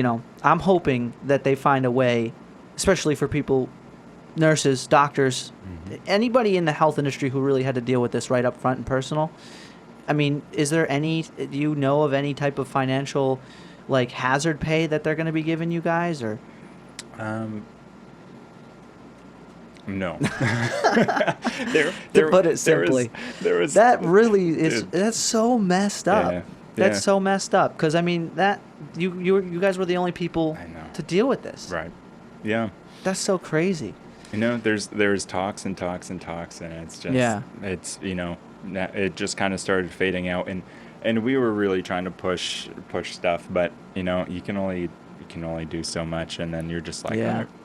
I'm hoping that they find a way, especially for people, nurses, doctors, anybody in the health industry who really had to deal with this right up front and personal. I mean, do you know of any type of financial, like, hazard pay that they're going to be giving you guys, or? No. To put it simply, that really is, that's so messed up. Yeah, That's so messed up. Because, I mean, that you guys were the only people to deal with this. Right. Yeah. That's so crazy. There's talks and talks and talks, and it's just, it's, it just kind of started fading out, and we were really trying to push stuff, but, you can only do so much, and then you're just like,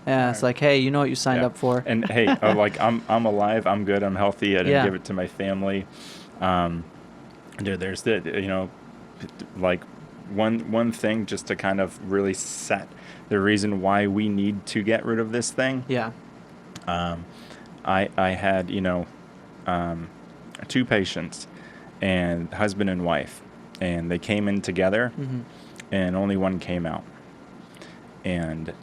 it's like, hey, you know what you signed up for. And hey, like, I'm alive, I'm good, I'm healthy, I didn't give it to my family. There's like one thing just to kind of really set the reason why we need to get rid of this thing. I had two patients, and husband and wife, and they came in together, and only one came out. And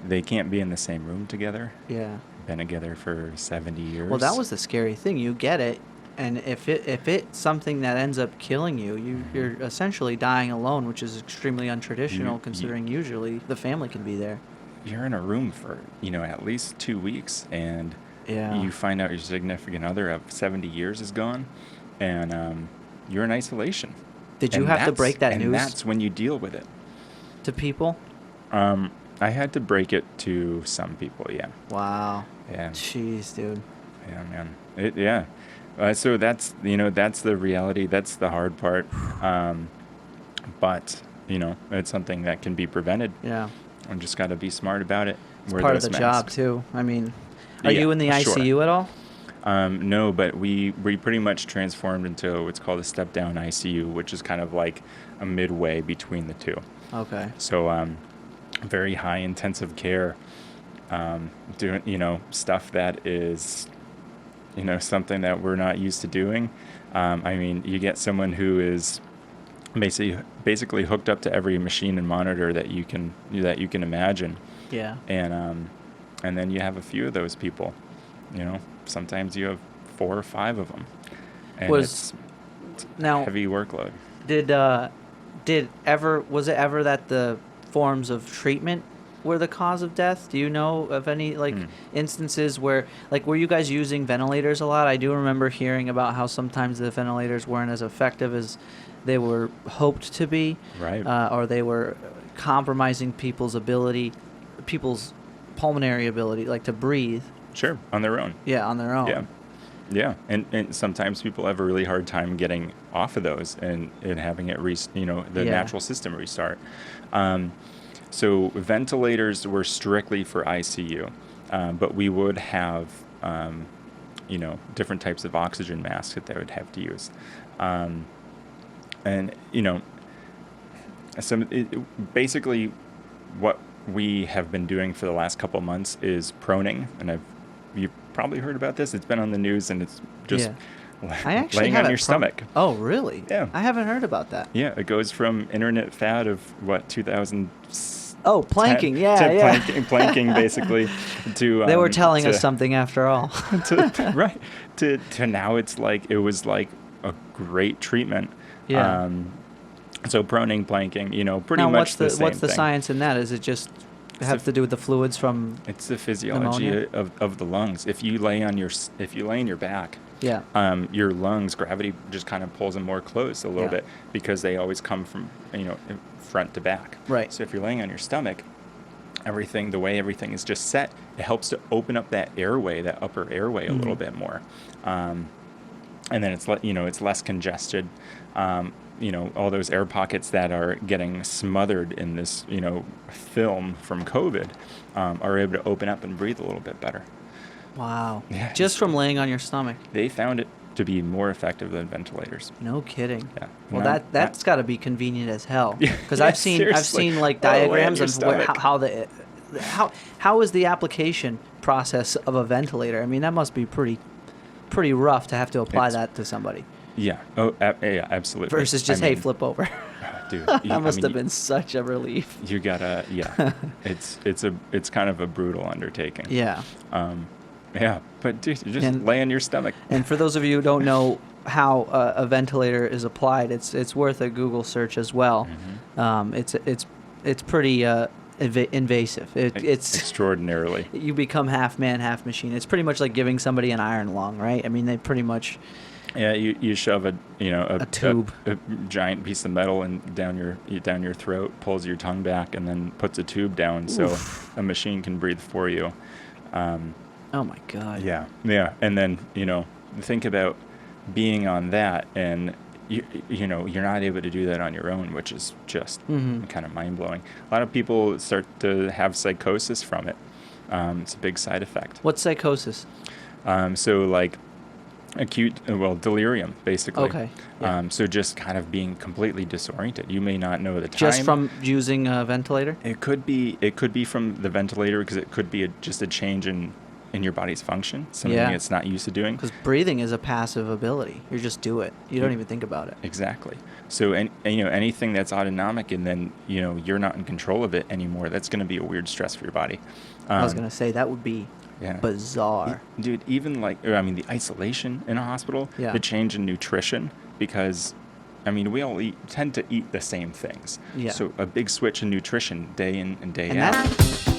they can't be in the same room together. Been together for 70 years. Well, that was the scary thing. You get it, and if it's something that ends up killing you, you're essentially dying alone, which is extremely untraditional, considering usually the family can be there. You're in a room for at least 2 weeks, and you find out your significant other of 70 years is gone, and you're in isolation. Did you have to break that news? And that's when you deal with it. To people? I had to break it to some people, yeah. Wow. Yeah. Jeez, dude. Yeah, man. So that's the reality. That's the hard part. But it's something that can be prevented. Yeah. I just got to be smart about it. It's part of the job too. I mean, are you in the ICU at all? No, but we pretty much transformed into what's called a step-down ICU, which is kind of like a midway between the two. Okay. So, very high intensive care, doing, stuff that is, something that we're not used to doing. I mean, you get someone who is basically hooked up to every machine and monitor that you can imagine. Yeah. And then you have a few of those people, sometimes you have 4 or 5 of them, and it's heavy workload. Was it ever that the forms of treatment were the cause of death? Do you know of any instances where, were you guys using ventilators a lot? I do remember hearing about how sometimes the ventilators weren't as effective as they were hoped to be, right? Or they were compromising people's pulmonary ability, to breathe. Sure, on their own. Yeah, on their own. Yeah, and sometimes people have a really hard time getting off of those and having it natural system restart. So ventilators were strictly for ICU, but we would have different types of oxygen masks that they would have to use, basically what we have been doing for the last couple of months is proning, and you've probably heard about this. It's been on the news, and it's just laying on your stomach. Oh, really? Yeah. I haven't heard about that. Yeah, it goes from internet fad of 2000. Oh, planking, planking basically to. They were telling us something after all. To now, it was like a great treatment. Yeah. So proning, planking, pretty now, much the same thing. What's the science in that? Is it just have to do with the fluids from? It's the physiology of the lungs. If you lay in your back, your lungs, gravity just kind of pulls them more close a little bit, because they always come from front to back. Right. So if you're laying on your stomach, the way everything is just set, it helps to open up that airway, that upper airway, a little bit more, and then it's less congested. All those air pockets that are getting smothered in this, film from COVID, are able to open up and breathe a little bit better. Wow. Yeah. Just from laying on your stomach. They found it to be more effective than ventilators. No kidding. Yeah. Well, that's got to be convenient as hell. Because I've seen diagrams of how is the application process of a ventilator. I mean, that must be pretty rough to have to apply that to somebody. Yeah. Oh, yeah, absolutely. Versus just, flip over. dude. That must have been such a relief. You gotta, yeah. It's kind of a brutal undertaking. Yeah. Yeah, but dude, you just lay on your stomach. And for those of you who don't know how a ventilator is applied, it's worth a Google search as well. It's pretty invasive. It's extraordinarily. You become half man, half machine. It's pretty much like giving somebody an iron lung, right? I mean, they pretty much. Yeah, you shove a tube, a giant piece of metal down your throat, pulls your tongue back, and then puts a tube down so a machine can breathe for you. Oh my God. Yeah, and then think about being on that, and you're not able to do that on your own, which is just kind of mind blowing. A lot of people start to have psychosis from it. It's a big side effect. What's psychosis? So like acute delirium, basically. Okay. Yeah. So just kind of being completely disoriented. You may not know the time. Just from using a ventilator? It could be from the ventilator, because it could be just a change in your body's function, something it's not used to doing. Because breathing is a passive ability. You just do it. You don't even think about it. Exactly. So anything that's autonomic, and then you're not in control of it anymore, that's going to be a weird stress for your body. I was going to say that would be bizarre. Dude, even the isolation in a hospital, the change in nutrition, because we all tend to eat the same things. Yeah. So a big switch in nutrition day in and day out.